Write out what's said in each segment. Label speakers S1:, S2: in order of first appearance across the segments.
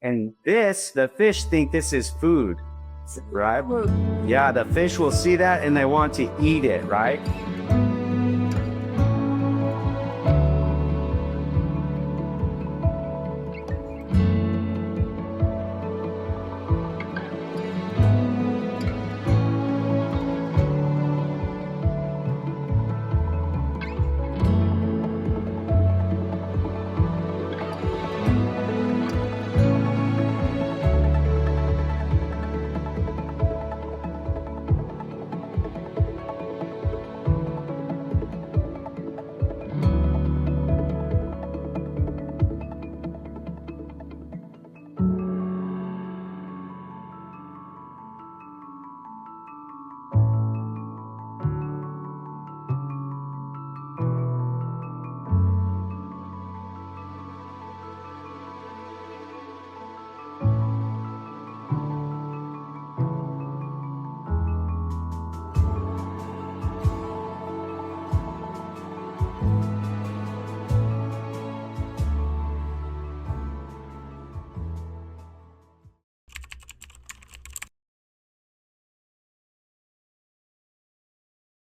S1: And the fish think this is food, right? Yeah, the fish will see that and they want to eat it, right?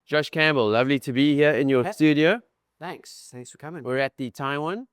S2: Josh Campbell, lovely to be here in your studio.
S1: Thanks for coming.
S2: We're at the Taiwan.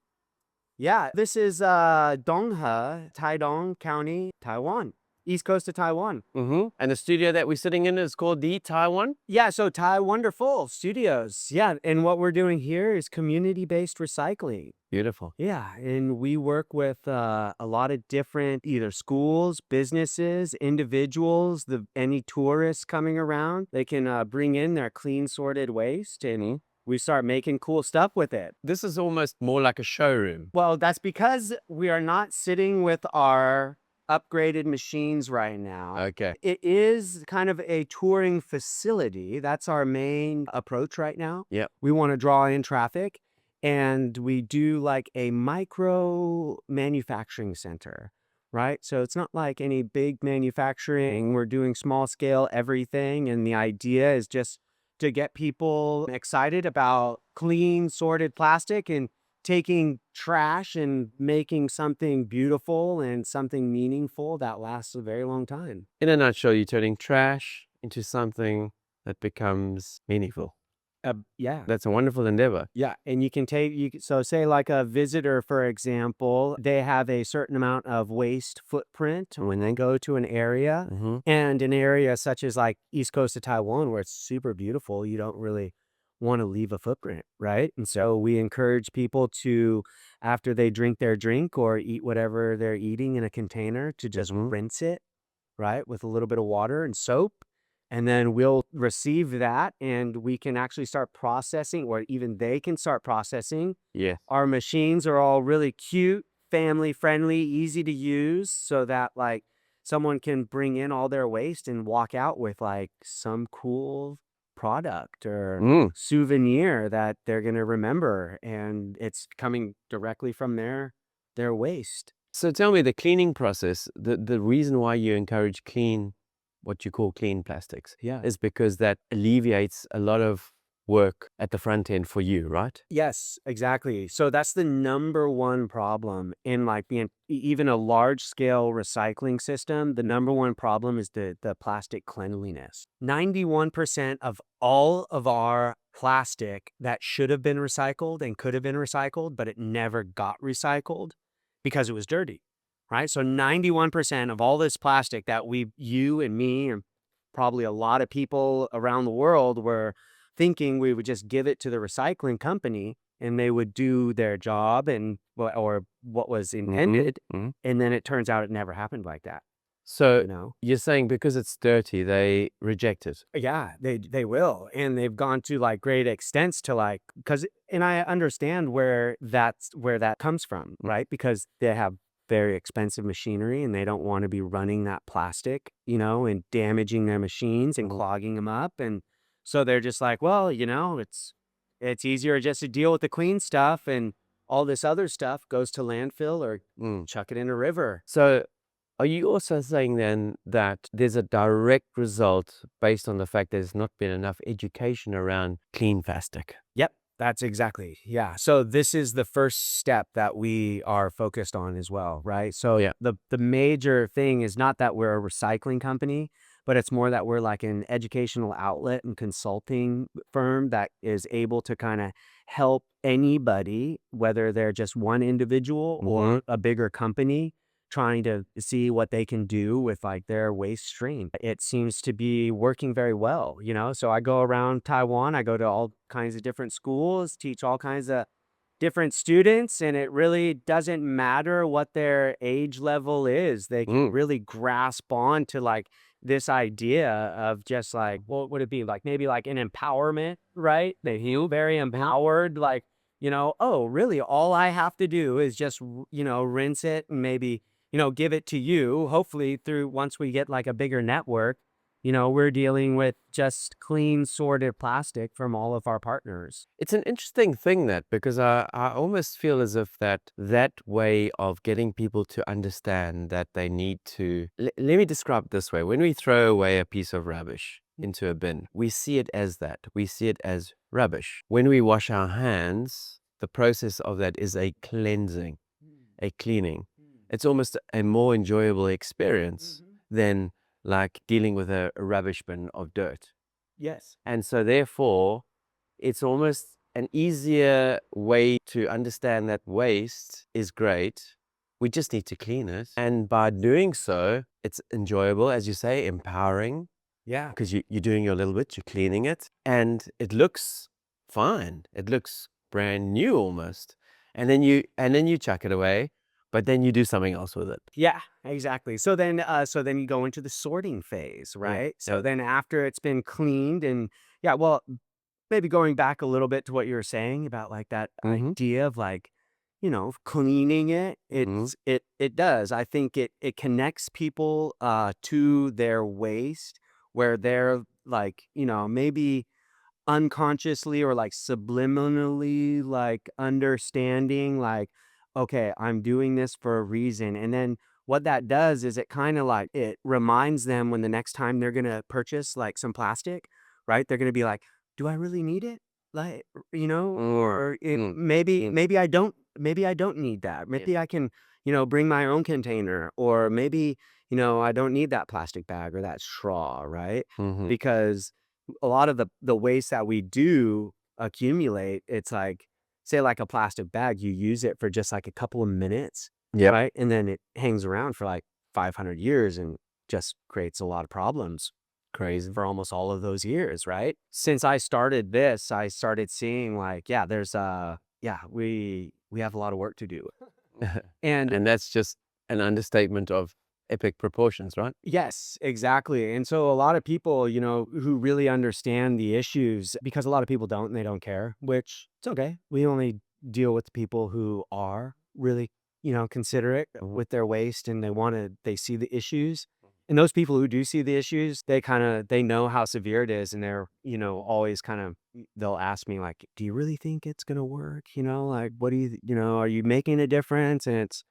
S1: Yeah, this is Donghe, Taidong County, Taiwan, east coast of Taiwan.
S2: And the studio that we're sitting in is called the Taiwan.
S1: Yeah, so Taiwanderful Studios. Yeah, and what we're doing here is community-based recycling.
S2: Beautiful.
S1: Yeah, and we work with a lot of different either schools, businesses, individuals, any tourists coming around. They can bring in their clean sorted waste and we start making cool stuff with it.
S2: This is almost more like a showroom.
S1: Well, that's because we are not sitting with our upgraded machines right now.
S2: Okay.
S1: It is kind of a touring facility. That's our main approach right now.
S2: Yep.
S1: We want to draw in traffic. And we do like a micro manufacturing center, right? So it's not like any big manufacturing. We're doing small scale everything. And the idea is just to get people excited about clean, sorted plastic and taking trash and making something beautiful and something meaningful that lasts a very long time.
S2: In a nutshell, you're turning trash into something that becomes meaningful.
S1: Yeah.
S2: That's a wonderful endeavor.
S1: Yeah, and you can so say like a visitor, for example, they have a certain amount of waste footprint when they go to an area, and an area such as like east coast of Taiwan where it's super beautiful, you don't really want to leave a footprint, right? And so we encourage people to, after they drink their drink or eat whatever they're eating in a container, to just rinse it, right, with a little bit of water and soap. And then we'll receive that and we can actually start processing, or even they can start processing.
S2: Yeah.
S1: Our machines are all really cute, family friendly, easy to use, so that like someone can bring in all their waste and walk out with like some cool product or souvenir that they're going to remember. And it's coming directly from their waste.
S2: So tell me, the cleaning process, the reason why you encourage what you call clean plastics, is because that alleviates a lot of work at the front end for you, right?
S1: Yes, exactly. So that's the number one problem in like being even a large scale recycling system. The number one problem is the plastic cleanliness. 91% of all of our plastic that should have been recycled and could have been recycled, but it never got recycled because it was dirty. Right? So 91% of all this plastic that you and me, and probably a lot of people around the world were thinking we would just give it to the recycling company and they would do their job or what was intended. And then it turns out it never happened like that.
S2: So you're saying because it's dirty, they reject it?
S1: Yeah, they will. And they've gone to like great extents to like, and I understand where that comes from, right? Because they have very expensive machinery and they don't want to be running that plastic, and damaging their machines and clogging them up. And so they're just like, well, it's easier just to deal with the clean stuff and all this other stuff goes to landfill or chuck it in a river.
S2: So are you also saying then that there's a direct result based on the fact there's not been enough education around clean plastic?
S1: Yep. That's exactly, yeah. So this is the first step that we are focused on as well, right? So
S2: Yeah.
S1: the major thing is not that we're a recycling company, but it's more that we're like an educational outlet and consulting firm that is able to kind of help anybody, whether they're just one individual
S2: Hmm.
S1: or a bigger company, trying to see what they can do with like their waste stream. It seems to be working very well, you know? So I go around Taiwan, I go to all kinds of different schools, teach all kinds of different students, and it really doesn't matter what their age level is. They can
S2: Mm.
S1: really grasp on to like this idea of just like, what would it be? Like maybe like an empowerment, right? They feel very empowered, like, oh, really? All I have to do is just, rinse it and maybe give it to you. Hopefully, through once we get like a bigger network, we're dealing with just clean, sorted plastic from all of our partners.
S2: It's an interesting thing that because I almost feel as if that way of getting people to understand that they need to let me describe it this way. When we throw away a piece of rubbish into a bin, we see it as that. We see it as rubbish. When we wash our hands, the process of that is a cleansing, a cleaning. It's almost a more enjoyable experience than like dealing with a rubbish bin of dirt.
S1: Yes.
S2: And so therefore, it's almost an easier way to understand that waste is great. We just need to clean it. And by doing so, it's enjoyable, as you say, empowering,
S1: Yeah.
S2: because you're doing your little bit, you're cleaning it, and it looks fine. It looks brand new almost. And then you chuck it away, but then you do something else with it.
S1: Yeah, exactly. So then you go into the sorting phase,
S2: Yeah.
S1: right? So
S2: Yeah.
S1: then after it's been cleaned and yeah, well, maybe going back a little bit to what you were saying about like that
S2: Mm-hmm.
S1: idea of like, cleaning it,
S2: Mm-hmm.
S1: it does. I think it connects people to their waste where they're like, maybe unconsciously or like subliminally like understanding like, okay, I'm doing this for a reason. And then what that does is it kind of like it reminds them when the next time they're gonna purchase like some plastic, right? They're gonna be like, do I really need it? Like,
S2: Mm.
S1: or it,
S2: Mm. Mm.
S1: maybe I don't need that.
S2: Yes.
S1: Maybe I can, bring my own container, or maybe, I don't need that plastic bag or that straw, right?
S2: Mm-hmm.
S1: Because a lot of the waste that we do accumulate, it's like, say like a plastic bag, you use it for just like a couple of minutes,
S2: Yep.
S1: right? And then it hangs around for like 500 years and just creates a lot of problems
S2: Crazy.
S1: for almost all of those years, right? Since I started this, I started seeing like, yeah, we have a lot of work to do. And
S2: And that's just an understatement of epic proportions, right?
S1: yes, exactly. And so a lot of people, who really understand the issues, because a lot of people don't and they don't care, which it's okay. We only deal with people who are really, considerate
S2: Mhm.
S1: with their waste and they see the issues. And those people who do see the issues, they know how severe it is. And they're, always kind of, they'll ask me like, do you really think it's going to work? Like, what do are you making a difference? And it's,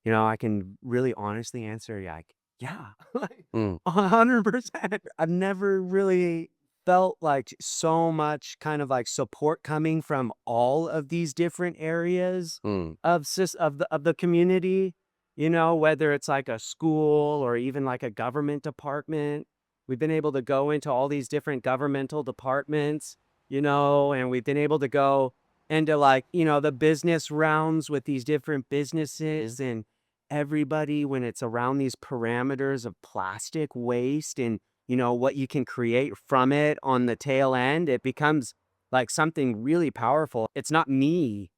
S1: I can really honestly answer, like, yeah, like
S2: Mm.
S1: 100%. I've never really felt like so much kind of like support coming from all of these different areas
S2: Mm.
S1: of the community, whether it's like a school or even like a government department. We've been able to go into all these different governmental departments, and we've been able to go into like, the business rounds with these different businesses and everybody when it's around these parameters of plastic waste and what you can create from it on the tail end, it becomes like something really powerful. It's not me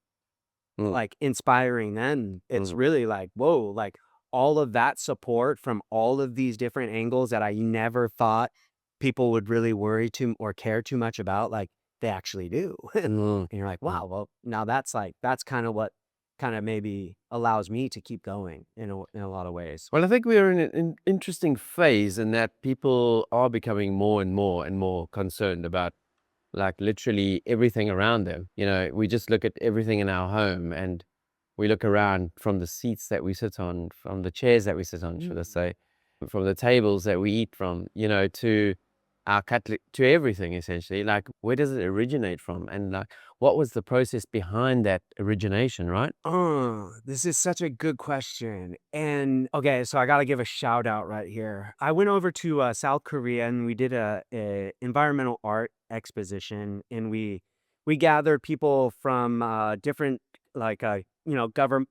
S2: Mm.
S1: like inspiring them. It's
S2: Mm.
S1: really like, whoa, like all of that support from all of these different angles that I never thought people would really worry too or care too much about, like they actually do. And
S2: Mm.
S1: you're like,
S2: Mm.
S1: wow, well, now that's kind of what kind of maybe allows me to keep going in a lot of ways.
S2: Well, I think we're in an interesting phase in that people are becoming more and more concerned about like literally everything around them. We just look at everything in our home and we look around from the seats that we sit on, from the chairs that we sit on, should I
S1: Mm.
S2: say, from the tables that we eat from, to our catalyst to everything essentially. Like, where does it originate from? And like, what was the process behind that origination, right?
S1: This is such a good question. And okay, so I got to give a shout out right here. I went over to South Korea and we did a environmental art exposition, and we gathered people from different like government,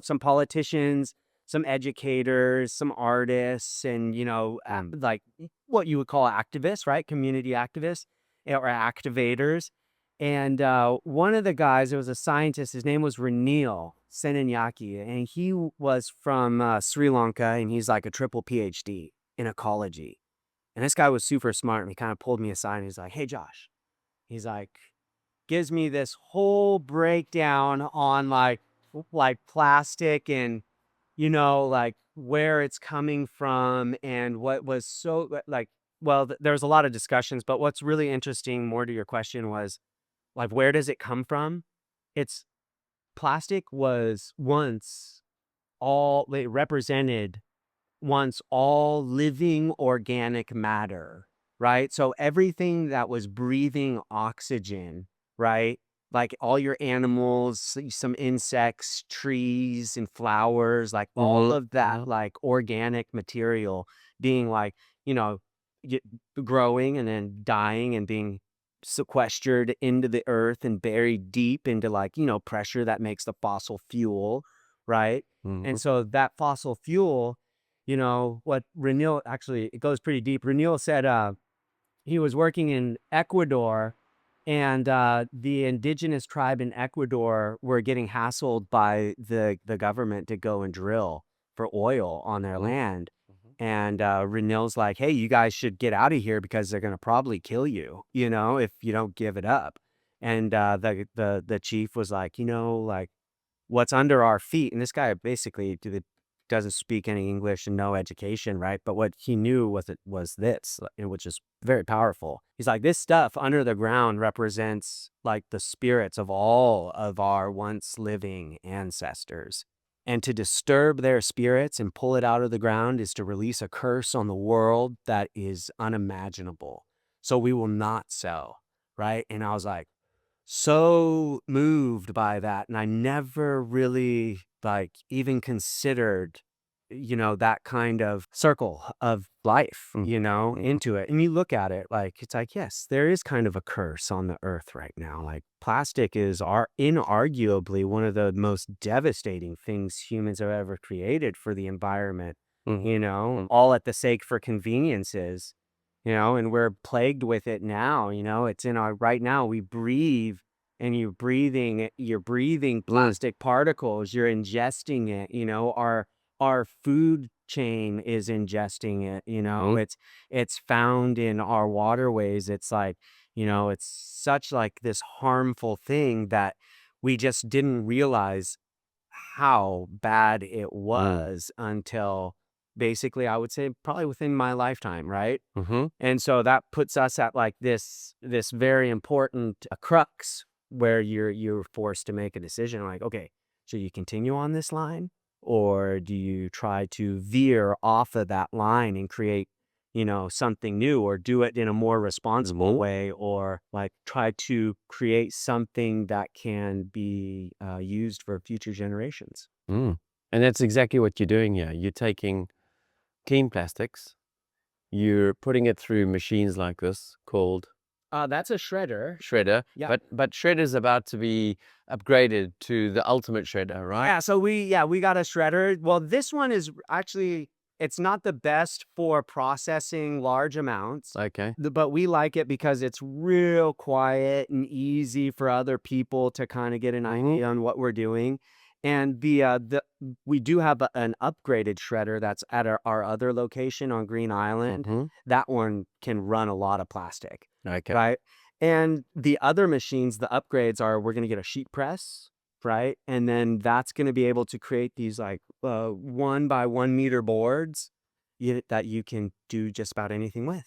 S1: some politicians, some educators, some artists, and like what you would call activists, right? Community activists or activators. And one of the guys, it was a scientist, his name was Ranil Senanyaki, and was from Sri Lanka, and he's like a triple PhD in ecology. And this guy was super smart, and he kind of pulled me aside, and he's like, "Hey, Josh," he's like, gives me this whole breakdown on like plastic and like where it's coming from and what was so like. Well, there's a lot of discussions, but what's really interesting, more to your question, was like, where does it come from? It's plastic was once all it represented once all living organic matter, right? So everything that was breathing oxygen, right? Like all your animals, some insects, trees and flowers, like all
S2: Mm-hmm.
S1: of that, like organic material being like, you know, y- growing and then dying and being sequestered into the earth and buried deep into like, pressure that makes the fossil fuel, right?
S2: Mm-hmm.
S1: And so that fossil fuel, what Renil actually, it goes pretty deep. Renil said he was working in Ecuador, and the indigenous tribe in Ecuador were getting hassled by the government to go and drill for oil on their
S2: Mm-hmm.
S1: land. And Renil's like, "Hey, you guys should get out of here because they're going to probably kill you, if you don't give it up." And the chief was like, like, what's under our feet. And this guy basically doesn't speak any English and no education, right? But what he knew was this, which is very powerful. He's like, this stuff under the ground represents like the spirits of all of our once living ancestors. And to disturb their spirits and pull it out of the ground is to release a curse on the world that is unimaginable. So we will not sell, right? And I was like, so moved by that, and I never really like even considered that kind of circle of life
S2: Mm-hmm.
S1: into it. And you look at it like it's like, yes, there is kind of a curse on the earth right now. Like plastic is inarguably one of the most devastating things humans have ever created for the environment,
S2: Mm-hmm.
S1: all at the sake for conveniences, and we're plagued with it now. It's in our right now. We breathe, and you're breathing plastic particles, you're ingesting it. Our food chain is ingesting it.
S2: Mm-hmm.
S1: It's found in our waterways. It's like, it's such like this harmful thing that we just didn't realize how bad it was until basically, I would say, probably within my lifetime, right?
S2: Mm-hmm.
S1: And so that puts us at like this very important crux where you're forced to make a decision like, okay, should you continue on this line, or do you try to veer off of that line and create, something new, or do it in a more responsible
S2: Mm-hmm.
S1: way, or like try to create something that can be used for future generations?
S2: Mm. And that's exactly what you're doing here. You're taking clean plastics, you're putting it through machines like this called
S1: That's a shredder.
S2: shredder,
S1: Yeah.
S2: but shredder's about to be upgraded to the ultimate shredder, right?
S1: Yeah, so we got a shredder. Well, this one is actually, it's not the best for processing large amounts,
S2: Okay.
S1: but we like it because it's real quiet and easy for other people to kind of get an
S2: Mm-hmm.
S1: idea on what we're doing. And the we do have an upgraded shredder that's at our other location on Green Island.
S2: Mm-hmm.
S1: That one can run a lot of plastic,
S2: Okay.
S1: right? And the other machines, the upgrades are, we're going to get a sheet press, right? And then that's going to be able to create these like 1 by 1 meter boards that you can do just about anything with.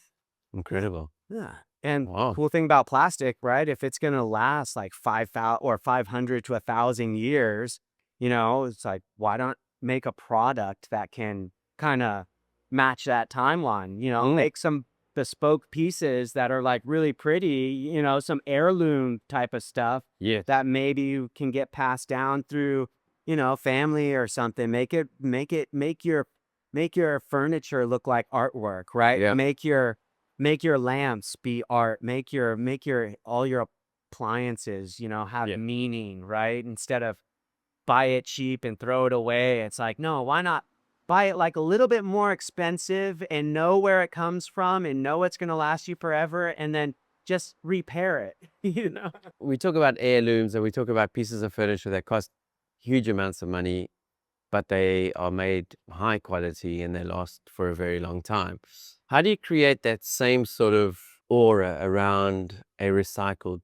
S1: Yeah.
S2: Incredible.
S1: Yeah. And
S2: Wow.
S1: cool thing about plastic, right? If it's going to last like 5,000 or 500 to 1,000 years, it's like, why not make a product that can kind of match that timeline,
S2: Mm.
S1: make some bespoke pieces that are like really pretty, some heirloom type of stuff
S2: Yes.
S1: that maybe you can get passed down through, family or something. Make your furniture look like artwork, right?
S2: Yeah.
S1: Make your lamps be art. Make your all your appliances, have
S2: Yeah.
S1: meaning, right? Instead of buy it cheap and throw it away. It's like, no, why not buy it like a little bit more expensive and know where it comes from and know it's going to last you forever and then just repair it, you know?
S2: We talk about heirlooms and we talk about pieces of furniture that cost huge amounts of money, but they are made high quality and they last for a very long time. How do you create that same sort of aura around a recycled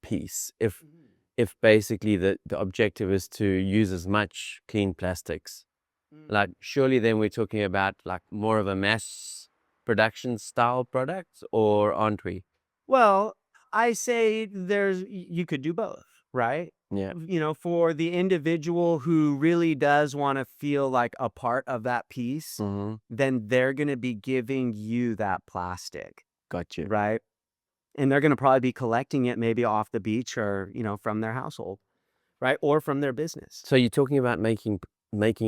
S2: piece if basically the objective is to use as much clean plastics? Like surely then we're talking about like more of a mass production style product, or aren't we?
S1: Well, I say you could do both, right?
S2: Yeah.
S1: For the individual who really does want to feel like a part of that piece,
S2: Mm-hmm.
S1: then they're going to be giving you that plastic,
S2: Got you.
S1: right? And they're going to probably be collecting it maybe off the beach or, from their household, right? Or from their business.
S2: So you're talking about making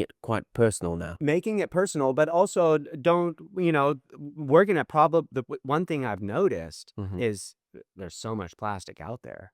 S2: it quite personal now.
S1: Making it personal, but also don't, working at one thing I've noticed
S2: Mm-hmm.
S1: is there's so much plastic out there,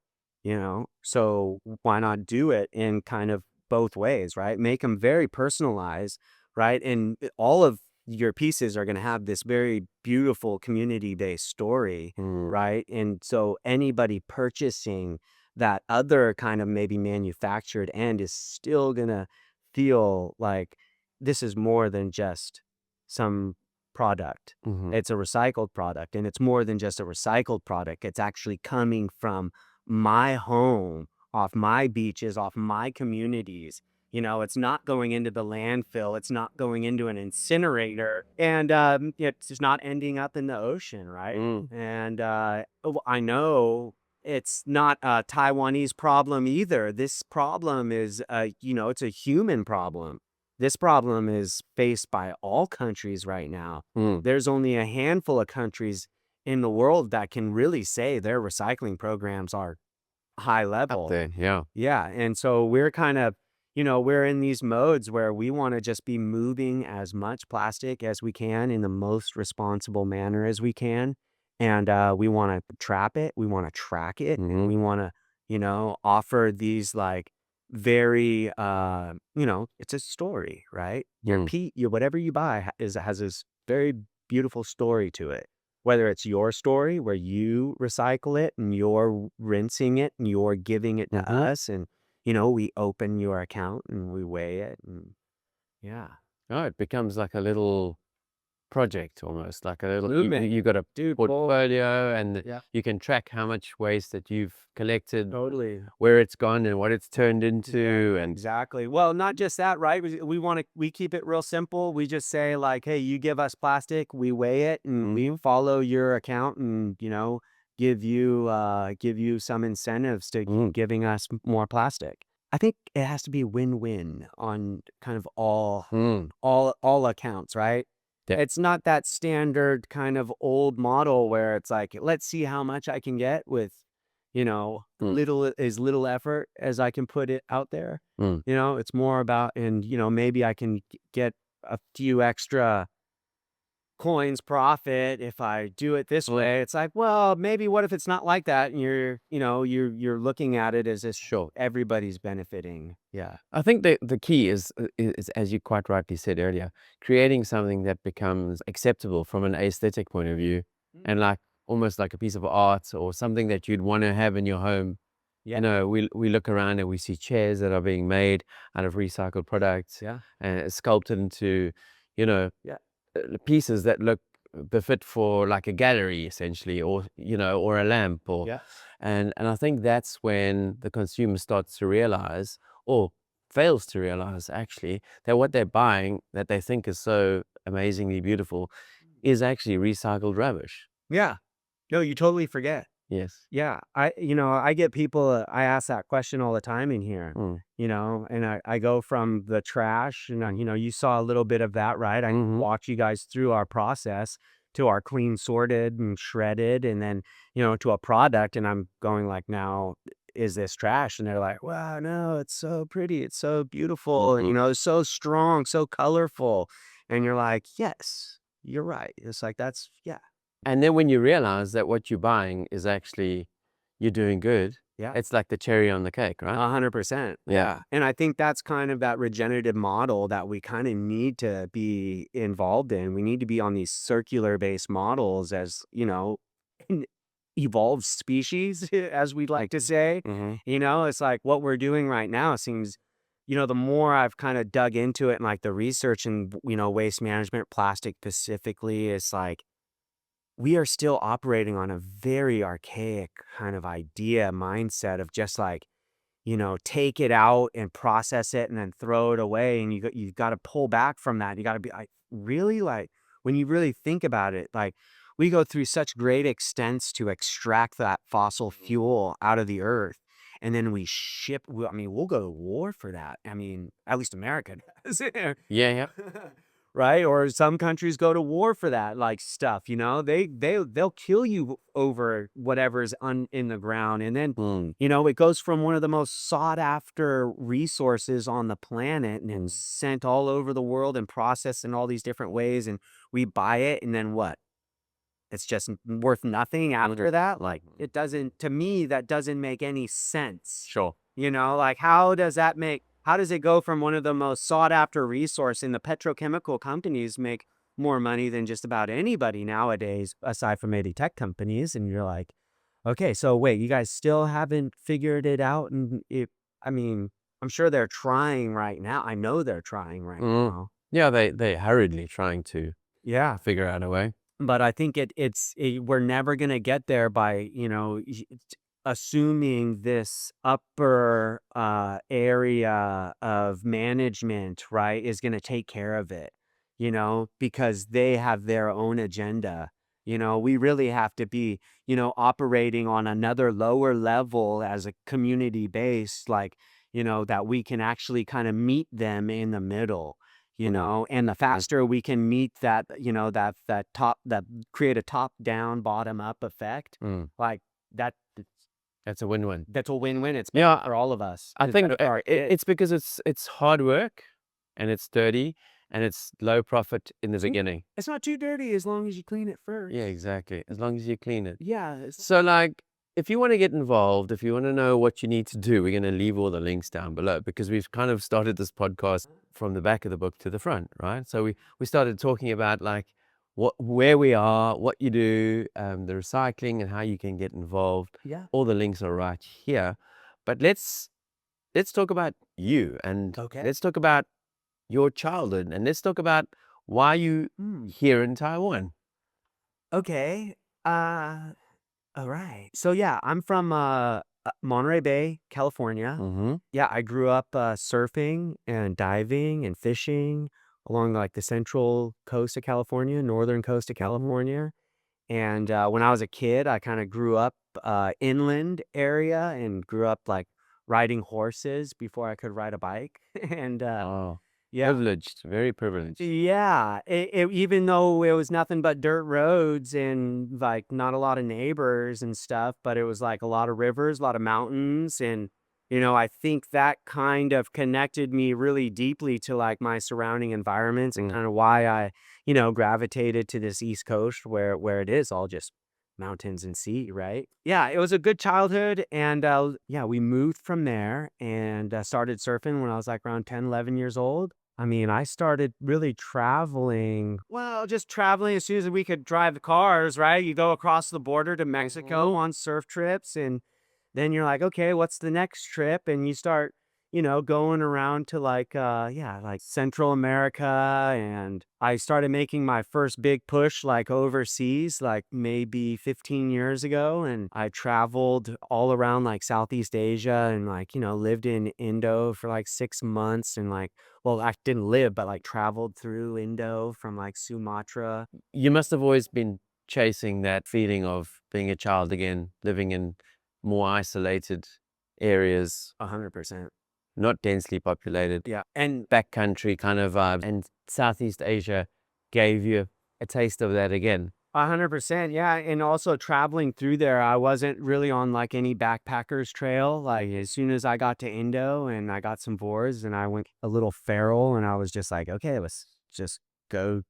S1: so why not do it in kind of both ways, right? Make them very personalized, right? And all of your pieces are going to have this very beautiful community-based story,
S2: Mm.
S1: right? And so anybody purchasing that other kind of maybe manufactured end is still going to feel like this is more than just some product.
S2: Mm-hmm.
S1: It's a recycled product, and it's more than just a recycled product. It's actually coming from my home, off my beaches, off my communities. It's not going into the landfill. It's not going into an incinerator, and it's just not ending up in the ocean, right?
S2: Mm.
S1: And I know it's not a Taiwanese problem either. This problem is, it's a human problem. This problem is faced by all countries right now.
S2: Mm.
S1: There's only a handful of countries in the world that can really say their recycling programs are high
S2: Up
S1: level.
S2: there, yeah.
S1: Yeah, and so we're kind of, we're in these modes where we want to just be moving as much plastic as we can in the most responsible manner as we can. And we want to trap it, we want to track it, and
S2: Mm-hmm.
S1: we want to, offer these like very, it's a story, right?
S2: Mm.
S1: Whatever you buy has this very beautiful story to it. Whether it's your story where you recycle it and you're rinsing it and you're giving it to
S2: Mm-hmm.
S1: us and, we open your account and we weigh it and yeah.
S2: Oh, it becomes like a little project almost, like a little
S1: Movement.
S2: you got a
S1: Dude,
S2: portfolio and
S1: yeah,
S2: you can track how much waste that you've collected,
S1: totally.
S2: where it's gone and what it's turned
S1: Yeah,
S2: into, and
S1: exactly. Well, not just that, right? We keep it real simple. We just say like, hey, you give us plastic, we weigh it, and
S2: mm,
S1: we follow your account, and give you some incentives to keep
S2: mm,
S1: giving us more plastic. I think it has to be win-win on kind of all
S2: mm,
S1: all all accounts, right?
S2: yeah,
S1: It's not that standard kind of old model where it's like, let's see how much I can get with,
S2: mm,
S1: little effort as I can put it out there.
S2: mm.
S1: It's more about, and maybe I can get a few extra coins profit if I do it this
S2: Mm.
S1: way. It's like, well, maybe what if it's not like that? And you're looking at it as if
S2: Sure.
S1: everybody's benefiting. Yeah.
S2: I think the key is, as you quite rightly said earlier, creating something that becomes acceptable from an aesthetic point of view,
S1: Mm.
S2: and like almost like a piece of art or something that you'd want to have in your home.
S1: Yeah.
S2: We look around and we see chairs that are being made out of recycled products
S1: Yeah.
S2: and sculpted into, you know,
S1: Yeah.
S2: pieces that look befit for like a gallery essentially, or or a lamp, or
S1: Yeah.
S2: and I think that's when the consumer starts to realize, or fails to realize actually, that what they're buying that they think is so amazingly beautiful is actually recycled rubbish.
S1: Yeah. No, you totally forget.
S2: Yes.
S1: Yeah, I get people, I ask that question all the time in here,
S2: Mm.
S1: and I go from the trash, and, you saw a little bit of that, right? I
S2: Hmm.
S1: walked you guys through our process, to our clean sorted and shredded, and then, to a product, and I'm going like, now is this trash? And they're like, wow, no, it's so pretty, it's so beautiful, and,
S2: Mhm.
S1: it's so strong, so colorful. And you're like, yes, you're right. It's like, that's, yeah.
S2: And then when you realize that what you're buying is actually you're doing good,
S1: Yeah.
S2: it's like the cherry on the cake, right?
S1: 100%.
S2: Yeah.
S1: Yeah. And I think that's kind of that regenerative model that we kind of need to be involved in. We need to be on these circular based models as, an evolved species, as we'd like to say.
S2: Mhm.
S1: It's like what we're doing right now seems, the more I've kind of dug into it and like the research and, waste management, plastic specifically, it's like, we are still operating on a very archaic kind of idea mindset of just like, take it out and process it and then throw it away. And you got to pull back from that. You got to be like, really, like, when you really think about it, like, we go through such great extents to extract that fossil fuel out of the earth. And then we ship, I mean, we'll go to war for that. I mean, at least America does.
S2: Yeah, yeah.
S1: Right? Or some countries go to war for that like stuff, they'll kill you over whatever's in the ground. And then,
S2: Mm.
S1: it goes from one of the most sought after resources on the planet and then sent all over the world and processed in all these different ways. And we buy it. And then what? It's just worth nothing after that. Like, it doesn't, to me, that doesn't make any sense.
S2: Sure.
S1: Like, how does it go from one of the most sought after resource, and the petrochemical companies make more money than just about anybody nowadays, aside from maybe tech companies. And you're like, okay, so wait, you guys still haven't figured it out? And I mean, I'm sure they're trying right now. I know they're trying right
S2: Mm.
S1: now.
S2: Yeah, they're hurriedly trying to
S1: Yeah.
S2: figure out a way.
S1: But I think we're never gonna get there by, assuming this upper, area of management, right, is gonna take care of it, because they have their own agenda. We really have to be, operating on another lower level as a community base, like, that we can actually kinda meet them in the middle.
S2: Mm.
S1: And the faster we can meet that, that create a top down, bottom up effect,
S2: Mm.
S1: like that,
S2: That's a win-win.
S1: that's a win-win. It's better
S2: Yeah,
S1: for all of us.
S2: I
S1: It's
S2: think
S1: better for our kids.
S2: it's because it's hard work and it's dirty and it's low profit in the
S1: It's n-
S2: beginning.
S1: it's not too dirty as long as you clean it
S2: Yeah,
S1: first.
S2: exactly. As long as you clean it.
S1: Yeah.
S2: So, like, if you want to get involved, if you want to know what you need to do, we're going to leave all the links down below because we've kind of started this podcast from the back of the book to the front, right? So we started talking about like where we are, what you do, the recycling, and how you can get involved.
S1: Yeah.
S2: All the links are right here. But let's talk about you and
S1: Okay.
S2: let's talk about your childhood and let's talk about why you
S1: Hmm.
S2: here in Taiwan.
S1: Okay. Uh, all right. So yeah, I'm from Monterey Bay, California.
S2: Mm-hmm.
S1: Yeah, I grew up surfing and diving and fishing along like the central coast of California, northern coast of California. And when I was a kid, I kind of grew up inland area and grew up like riding horses before I could ride a bike. And
S2: Oh,
S1: yeah,
S2: privileged, very privileged.
S1: yeah, even though it was nothing but dirt roads and like not a lot of neighbors and stuff, but it was like a lot of rivers, a lot of mountains. And, I think that kind of connected me really deeply to like my surrounding environments and
S2: Mm.
S1: kind of why I, gravitated to this East Coast where it is all just mountains and sea, right? Yeah, it was a good childhood. And yeah, we moved from there and started surfing when I was like around 10, 11 years old. I mean, I started really traveling. Well, just traveling as soon as we could drive the cars, right? You go across the border to Mexico on surf trips, and then you're like, okay, what's the next trip? And you start, going around to like, yeah, like Central America. And I started making my first big push like overseas, like maybe 15 years ago. And I traveled all around like Southeast Asia and like, lived in Indo for like 6 months and like, well, I didn't live, but like traveled through Indo from like Sumatra.
S2: You must have always been chasing that feeling of being a child again, living in more isolated areas,
S1: 100%.
S2: not densely populated,
S1: Yeah. And
S2: backcountry kind of vibe. And Southeast Asia gave you a taste of that again.
S1: 100%, yeah, and also traveling through there, I wasn't really on, like, any backpackers trail, like, as soon as I got to Indo and I got some boards and I went a little feral and I was just like, "Okay, let's just go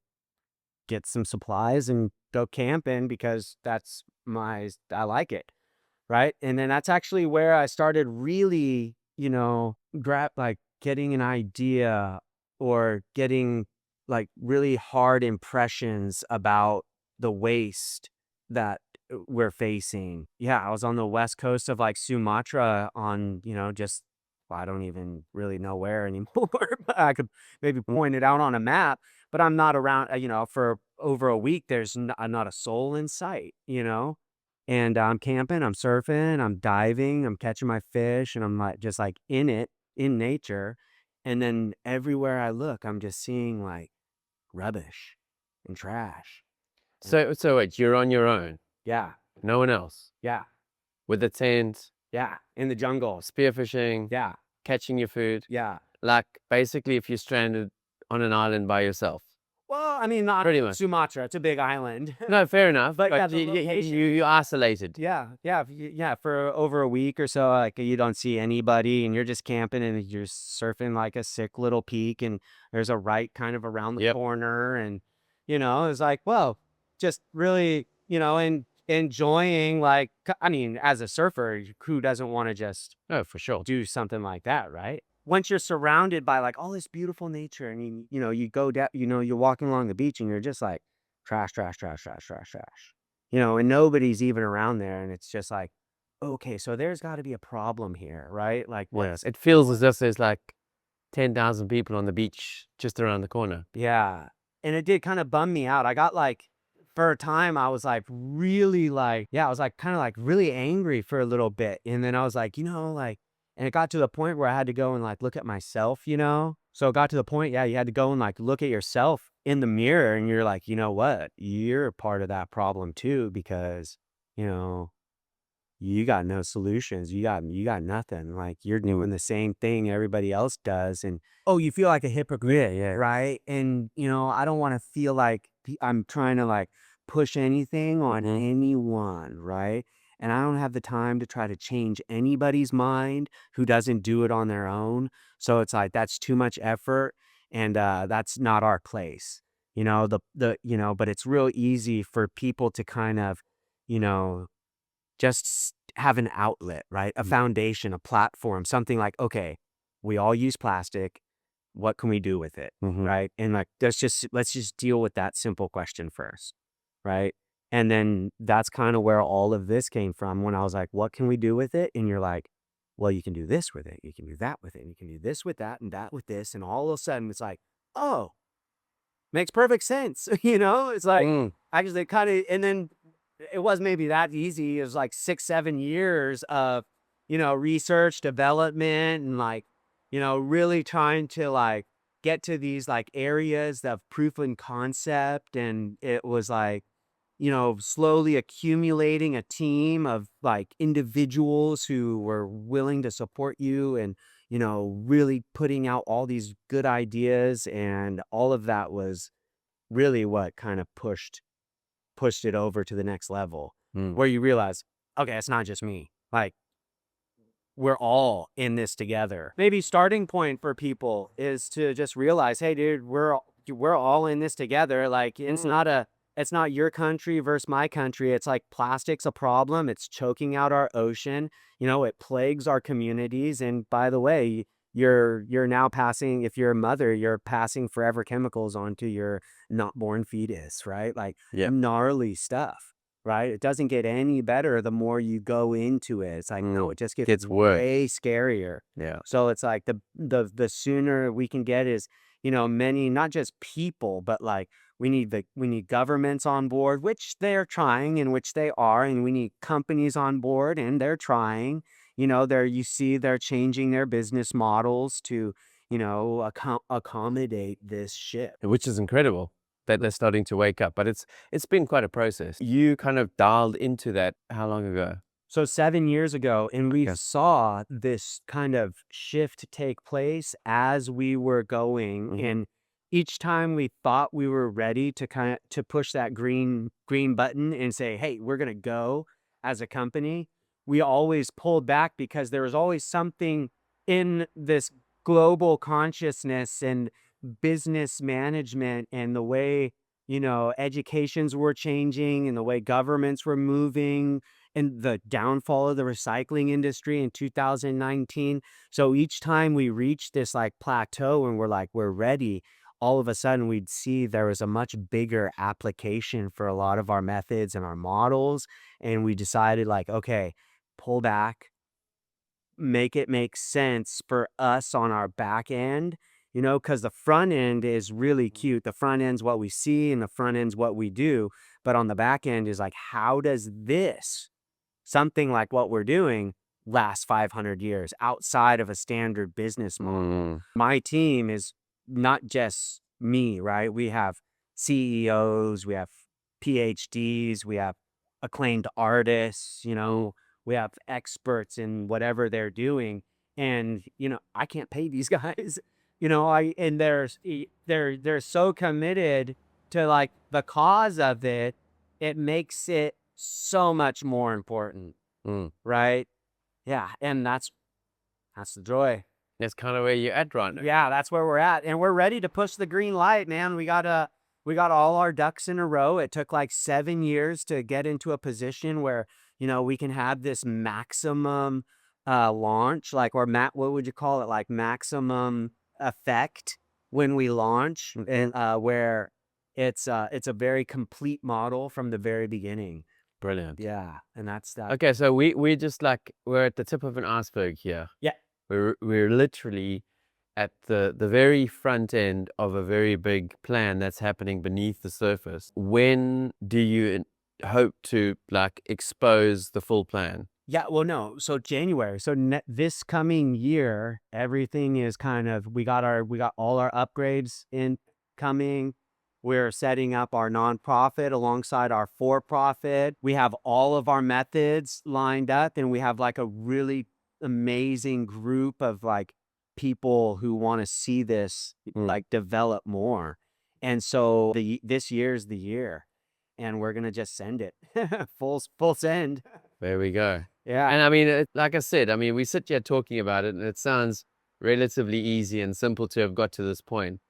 S1: get some supplies and go camping because I like it." Right? And then that's actually where I started really, getting an idea or getting like really hard impressions about the waste that we're facing. Yeah, I was on the west coast of like Sumatra on, just well, I don't even really know where anymore, but I could maybe point it out on a map, but I'm not around, for over a week, there's not a soul in sight. And I'm camping, I'm surfing, I'm diving, I'm catching my fish, and I'm like just like in it, in nature. And then everywhere I look, I'm just seeing like rubbish and trash. And
S2: So wait, you're on your own,
S1: yeah,
S2: no one else,
S1: yeah,
S2: with a tent,
S1: yeah, in the jungle.
S2: spearfishing,
S1: Yeah,
S2: catching your food.
S1: yeah.
S2: Like, basically, if you're stranded on an island by yourself,
S1: Well, I mean, not
S2: pretty much.
S1: Sumatra, it's a big island.
S2: No, fair enough,
S1: But yeah,
S2: but
S1: the location.
S2: you're isolated.
S1: Yeah, yeah, yeah, for over a week or so, like, you don't see anybody, and you're just camping, and you're surfing, like, a sick little peak, and there's a right kind of around the
S2: Yep.
S1: corner, and, it's like, well, just really, enjoying, like, I mean, as a surfer, who doesn't wanna just
S2: No, for sure.
S1: do something like that, right? Once you're surrounded by, like, all this beautiful nature, and you go down, you're walking along the beach, and you're just like, trash, trash, trash, trash, trash, trash. And nobody's even around there, and it's just like, "Okay, so there's gotta be a problem here, right?" Like,
S2: Yes, it feels as if there's like 10,000 people on the beach just around the corner.
S1: yeah, and it did kinda bum me out. I got, like for a time, I was, like, really, like yeah, I was, like, kinda, like, really angry for a little bit, and then I was like, and it got to the point where I had to go and, like, look at myself. So it got to the point, yeah, you had to go and, like, look at yourself in the mirror, and you're like, "You know what? You're part of that problem too because, you know, you got no solutions. You got nothing. Like you're doing the same thing everybody else does, and oh, you feel like a hypocrite,
S2: Yeah.
S1: right? And I don't want to feel like I'm trying to like push anything on
S2: Mhm.
S1: anyone, right? And I don't have the time to try to change anybody's mind who doesn't do it on their own. So it's like that's too much effort, and that's not our place. But it's real easy for people to kind of, you know, just have an outlet, right? A
S2: Mm.
S1: foundation, a platform, something like, okay, we all use plastic. What can we do with it?
S2: Mhm.
S1: Right. And like, let's just deal with that simple question first. Right. And then that's kind of where all of this came from when I was like, what can we do with it? And you're like, well, you can do this with it. You can do that with it. And you can do this with that and that with this. And all of a sudden it's like, oh, makes perfect sense. It's like,
S2: Mm.
S1: actually kind of, and then it was maybe that easy. It was like 6, 7 years of, research, development, and like, really trying to like get to these like areas of proof and concept. And it was like, slowly accumulating a team of like individuals who were willing to support you and, really putting out all these good ideas. And all of that was really what kind of pushed it over to the next level,
S2: Mm.
S1: where you realize, okay, it's not just me. Like, we're all in this together. Maybe starting point for people is to just realize, hey, dude, we're all in this together. Like, it's not your country versus my country. It's like plastic's a problem. It's choking out our ocean. It plagues our communities. And by the way, you're now passing, if you're a mother, you're passing forever chemicals onto your not born fetus, right? Like
S2: Yep.
S1: gnarly stuff. Right? It doesn't get any better the more you go into it. It's like, no,
S2: Mm.
S1: it just gets
S2: Gets worse.
S1: way scarier.
S2: Yeah.
S1: So it's like the sooner we can get is, many, not just people, but like we need governments on board, which they're trying and which they are, and we need companies on board and they're trying. They're changing their business models to, accommodate this shift.
S2: Which is incredible that they're starting to wake up, but it's been quite a process. You kind of dialed into that how long ago?
S1: So 7 years ago, and we
S2: Okay.
S1: saw this kind of shift take place as we were going,
S2: Mhm.
S1: and each time we thought we were ready to to push that green button and say, "Hey, we're gonna go as a company," we always pulled back because there was always something in this global consciousness and business management and the way, educations were changing and the way governments were moving and the downfall of the recycling industry in 2019. So each time we reached this like plateau and we're like, we're ready, all of a sudden we'd see there was a much bigger application for a lot of our methods and our models. And we decided, like, okay, pull back, make it make sense for us on our back end, because the front end is really cute. The front end's what we see and the front end's what we do. But on the back end is like, how does this, something like what we're doing, last 500 years outside of a standard business model?
S2: Mm,
S1: My team is not just me, right? We have CEOs, we have PhDs, we have acclaimed artists, we have experts in whatever they're doing. And, I can't pay these guys. And they're so committed to like the cause of it, it makes it so much more important,
S2: mm.
S1: right? Yeah, and that's the joy.
S2: That's kind of where you're at right now.
S1: Yeah, that's where we're at, and we're ready to push the green light, man. We got all our ducks in a row. It took like 7 years to get into a position where, we can have this maximum launch, like, or what would you call it? Like maximum effect when we launch, and where it's a very complete model from the very beginning.
S2: Brilliant.
S1: Yeah, and that's that.
S2: Okay, so we just like we're at the tip of an iceberg here.
S1: Yeah.
S2: We're literally at the very front end of a very big plan that's happening beneath the surface. When do you hope to like expose the full plan?
S1: Yeah, well, no. So January. So this coming year, everything is kind of, we got all our upgrades incoming. We're setting up our nonprofit alongside our for-profit. We have all of our methods lined up, and we have like a really amazing group of like people who want to see this
S2: Mm,
S1: like develop more. And so this year's the year, and we're gonna just send it full send.
S2: there we go.
S1: Yeah.
S2: And I mean, like I said, I mean, we sit here talking about it, and it sounds relatively easy and simple to have got to this point.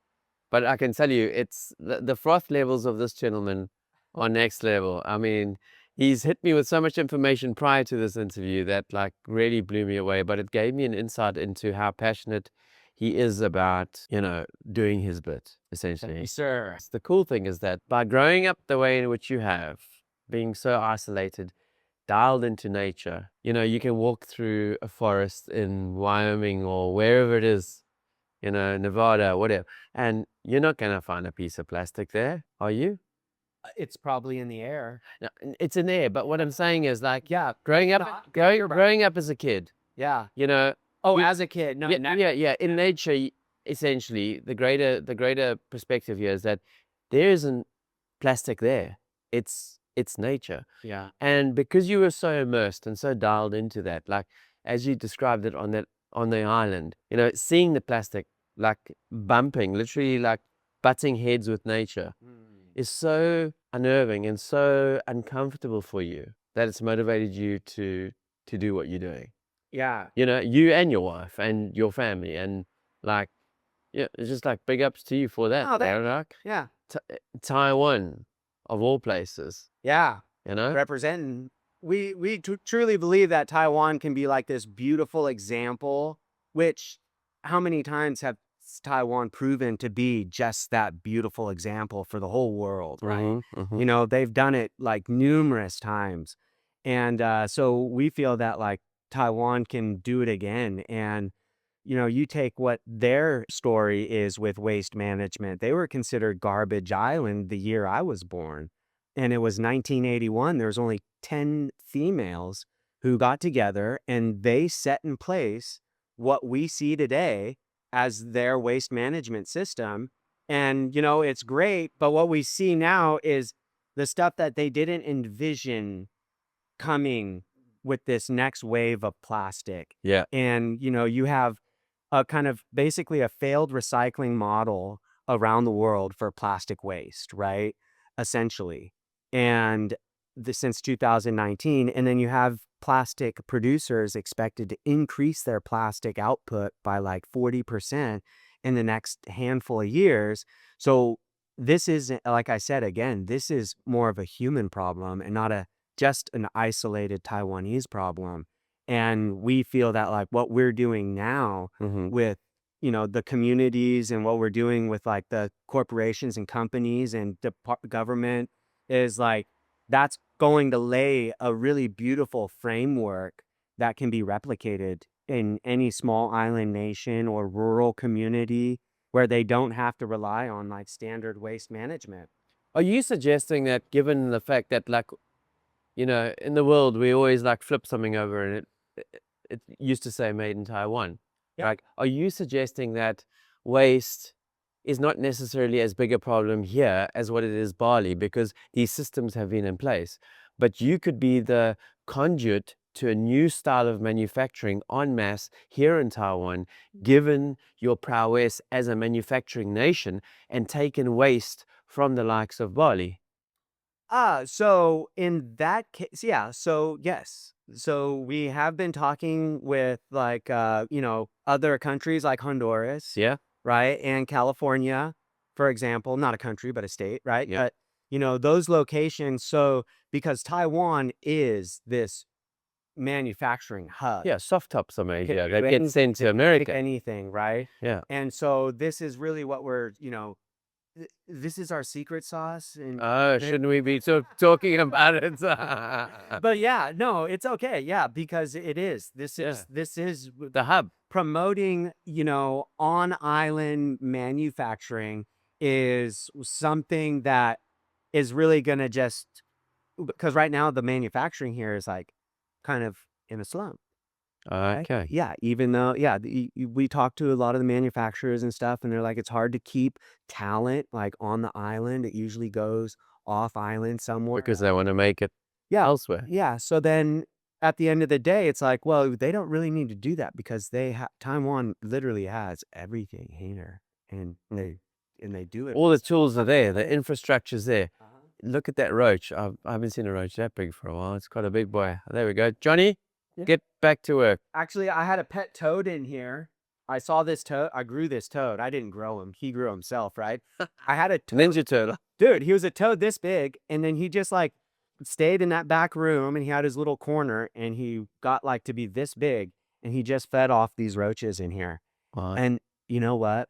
S2: But I can tell you, it's the froth levels of this gentleman are next level. I mean, he's hit me with so much information prior to this interview that like really blew me away, but it gave me an insight into how passionate he is about, doing his bit, essentially.
S1: Yes, sir.
S2: The cool thing is that by growing up the way in which you have, being so isolated, dialed into nature, you can walk through a forest in Wyoming or wherever it is, Nevada, whatever. And you're not going to find a piece of plastic there, are you?
S1: It's probably in the air.
S2: No, it's in there. But what I'm saying is like
S1: Yeah.
S2: growing up,
S1: No, you're right.
S2: growing up as a kid,
S1: Yeah.
S2: you know,
S1: Oh,
S2: we-
S1: as a kid. No,
S2: yeah. In nature, essentially, the greater perspective here is that there isn't plastic there. It's nature.
S1: Yeah.
S2: And because you were so immersed and so dialed into that, like as you described it on the island, seeing the plastic like bumping, literally like butting heads with nature is so unnerving and so uncomfortable for you that it's motivated you to do what you're doing.
S1: Yeah.
S2: You and your wife and your family, and like, yeah, it's just like big ups to you for that.
S1: Oh,
S2: Like,
S1: yeah.
S2: Taiwan of all places,
S1: Yeah.
S2: you know?
S1: Representing. We truly believe that Taiwan can be like this beautiful example, which how many times have Taiwan proven to be just that beautiful example for the whole world, right? They've done it like numerous times. And so we feel that like Taiwan can do it again. And, you take what their story is with waste management. They were considered garbage island the year I was born. And it was 1981. There was only 10 females who got together and they set in place what we see today as their waste management system. And, it's great. But what we see now is the stuff that they didn't envision coming with this next wave of plastic.
S2: Yeah.
S1: And, you have a kind of basically a failed recycling model around the world for plastic waste, right? Essentially. And since 2019, and then you have plastic producers expected to increase their plastic output by like 40% in the next handful of years. So this is, like I said, again, this is more of a human problem and not a just an isolated Taiwanese problem. And we feel that like what we're doing now
S2: Hmm.
S1: with, the communities and what we're doing with like the corporations and companies and the government is like that's going to lay a really beautiful framework that can be replicated in any small island nation or rural community where they don't have to rely on like standard waste management.
S2: Are you suggesting that given the fact that like, in the world, we always like flip something over and it used to say made in Taiwan.
S1: Yep.
S2: Like, are you suggesting that waste is not necessarily as big a problem here as what it is Bali because these systems have been in place? But you could be the conduit to a new style of manufacturing en masse here in Taiwan, given your prowess as a manufacturing nation and taken waste from the likes of Bali.
S1: So in that case, yeah, so yes. So we have been talking with like other countries like Honduras,
S2: Yeah?
S1: right? And California, for example, not a country but a state, right?
S2: Yeah.
S1: But those locations, so because Taiwan is this manufacturing hub.
S2: Yeah, soft tops are made
S1: Can
S2: here.
S1: do
S2: That gets
S1: anything,
S2: sent
S1: they
S2: to
S1: can make
S2: America.
S1: anything, right?
S2: Yeah.
S1: And so this is really what we're, this is our secret sauce and
S2: Oh, shouldn't we be talking about it?
S1: but yeah, no, it's okay. Yeah, because it is. This
S2: Yeah.
S1: is this is
S2: The hub.
S1: promoting, on island manufacturing is something that is really gonna just because right now the manufacturing here is like kind of in a slump. Right?
S2: Okay.
S1: Yeah, even though, yeah, we talk to a lot of the manufacturers and stuff, and they're like, it's hard to keep talent like on the island. It usually goes off island somewhere.
S2: Because they want to make it
S1: Yeah,
S2: elsewhere.
S1: yeah. So then at the end of the day, it's like, well, they don't really need to do that because Taiwan literally has everything here, and they do it.
S2: All the tools are there. The infrastructure's there.
S1: Uh-huh.
S2: Look at that roach. I haven't seen a roach that big for a while. It's quite a big boy. There we go. Johnny,
S1: Yeah.
S2: get back to work.
S1: Actually, I had a pet toad in here. I saw this toad. I grew this toad. I didn't grow him. He grew himself, right? I had a toad.
S2: Ninja Turtle.
S1: Dude, he was a toad this big, and then he just like stayed in that back room and he had his little corner and he got like to be this big and he just fed off these roaches in here.
S2: What?
S1: And you know what?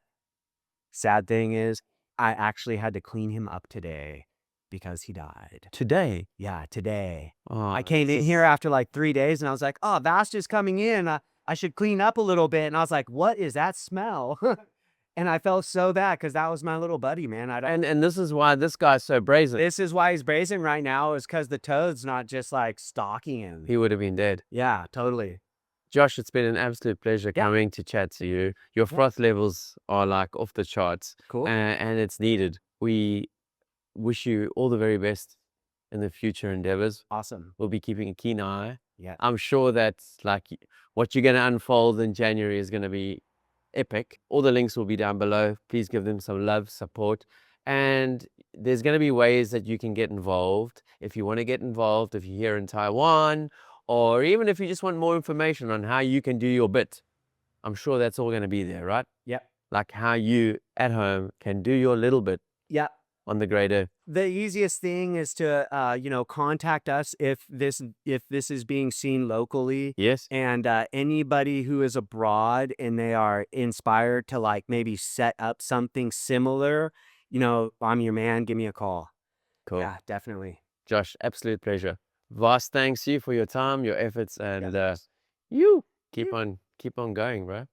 S1: Sad thing is, I actually had to clean him up today because he died.
S2: Today?
S1: Yeah, today.
S2: Oh,
S1: I came in here after like 3 days and I was like, oh, Vast is coming in. I should clean up a little bit. And I was like, what is that smell? And I felt so bad because that was my little buddy, man. I don't,
S2: and this is why this guy's so brazen.
S1: this is why he's brazen right now is because the toad's not just like stalking him.
S2: He would have been dead.
S1: Yeah, totally.
S2: Josh, it's been an absolute pleasure
S1: Yeah.
S2: coming to chat to you. Your
S1: Yeah.
S2: froth levels are like off the charts,
S1: Cool.
S2: and it's needed. We wish you all the very best in the future endeavors.
S1: Awesome.
S2: We'll be keeping a keen eye.
S1: Yeah.
S2: I'm sure that like what you're going to unfold in January is going to be epic. All the links will be down below. Please give them some love, support. And there's going to be ways that you can get involved. If you want to get involved, if you're here in Taiwan, or even if you just want more information on how you can do your bit, I'm sure that's all going to be there, right?
S1: Yep.
S2: Like how you at home can do your little bit
S1: Yep.
S2: on the great earth.
S1: The easiest thing is to contact us if this is being seen locally.
S2: Yes.
S1: And anybody who is abroad and they are inspired to like maybe set up something similar, I'm your man. Give me a call.
S2: Cool.
S1: Yeah, definitely.
S2: Josh, absolute pleasure. Vast thanks you for your time, your efforts, and
S1: Yeah.
S2: you keep on going, bro.